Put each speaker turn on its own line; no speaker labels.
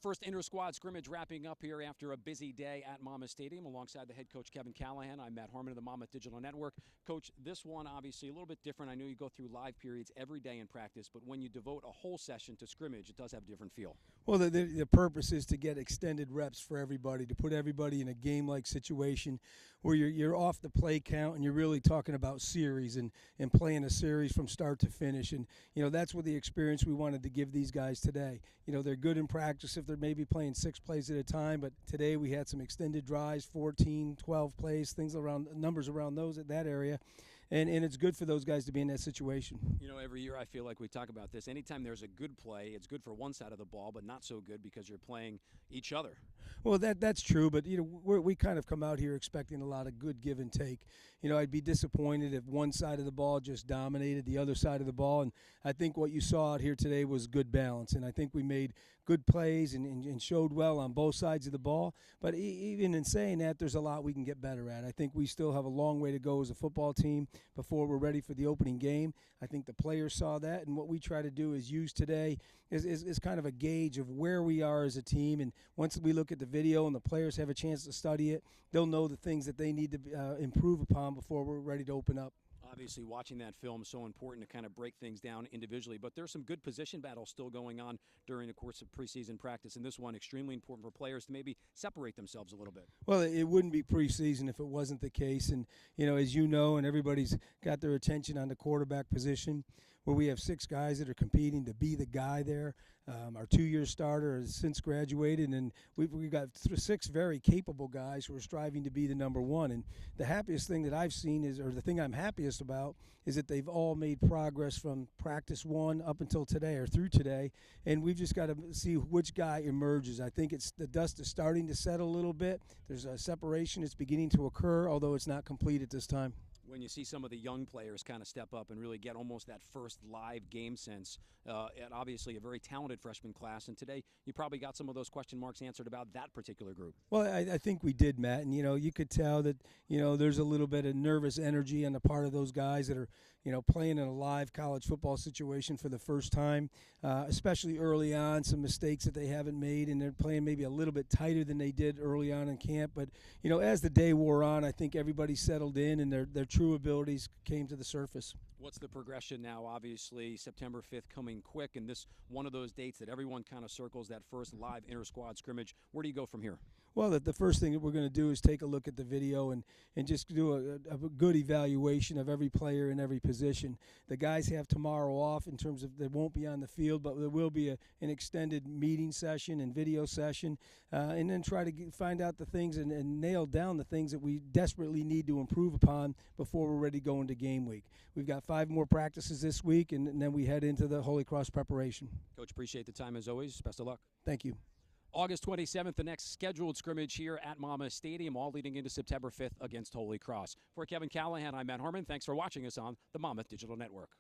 First inter-squad scrimmage wrapping up here after a busy day at Monmouth Stadium. Alongside the head coach Kevin Callahan, I'm Matt Harmon of the Monmouth Digital Network. Coach, this one obviously a little bit different. I know you go through live periods every day in practice, but when you devote a whole session to scrimmage, it does have a different feel.
Well, the purpose is to get extended reps for everybody, to put everybody in a game-like situation where you're off the play count and you're really talking about series and playing a series from start to finish. And, that's what the experience we wanted to give these guys today. They're good in practice if they're maybe playing 6 plays at a time, but today we had some extended drives, 14, 12 plays, numbers around those at that area. And it's good for those guys to be in that situation.
Every year I feel like we talk about this. Anytime there's a good play, it's good for one side of the ball, but not so good because you're playing each other.
Well, that's true, but we kind of come out here expecting a lot of good give and take. I'd be disappointed if one side of the ball just dominated the other side of the ball, and I think what you saw out here today was good balance, and I think we made good plays and showed well on both sides of the ball. But even in saying that, there's a lot we can get better at. I think we still have a long way to go as a football team before we're ready for the opening game. I think the players saw that, and what we try to do is use today is kind of a gauge of where we are as a team. And once we look at the video and the players have a chance to study it, they'll know the things that they need to improve upon before we're ready to open up.
Obviously, watching that film is so important to kind of break things down individually, but there's some good position battles still going on during the course of preseason practice, and this one extremely important for players to maybe separate themselves a little bit.
Well, it wouldn't be preseason if it wasn't the case, and as you know, and everybody's got their attention on the quarterback position, where we have 6 guys that are competing to be the guy there. Our 2-year starter has since graduated, and we've got 6 very capable guys who are striving to be the number one. And the happiest thing that I've seen the thing I'm happiest about, is that they've all made progress from practice 1 up until today or through today, and we've just got to see which guy emerges. I think the dust is starting to settle a little bit. There's a separation that's beginning to occur, although it's not complete at this time.
When you see some of the young players kind of step up and really get almost that first live game sense, and obviously a very talented freshman class, and today you probably got some of those question marks answered about that particular group.
Well, I think we did, Matt, and you could tell that there's a little bit of nervous energy on the part of those guys that are playing in a live college football situation for the first time, especially early on, some mistakes that they haven't made, and they're playing maybe a little bit tighter than they did early on in camp. But as the day wore on, I think everybody settled in, and their true abilities came to the surface.
What's the progression now? Obviously, September 5th coming quick, and this one of those dates that everyone kind of circles, that first live inter-squad scrimmage. Where do you go from here?
Well, the first thing that we're going to do is take a look at the video and just do a good evaluation of every player in every position. The guys have tomorrow off in terms of they won't be on the field, but there will be an extended meeting session and video session, and then try to find out the things and nail down the things that we desperately need to improve upon before we're ready to go into game week. We've got 5 more practices this week, and then we head into the Holy Cross preparation.
Coach, appreciate the time as always. Best of luck.
Thank you.
August 27th, the next scheduled scrimmage here at Monmouth Stadium, all leading into September 5th against Holy Cross. For Kevin Callahan, I'm Matt Harmon. Thanks for watching us on the Monmouth Digital Network.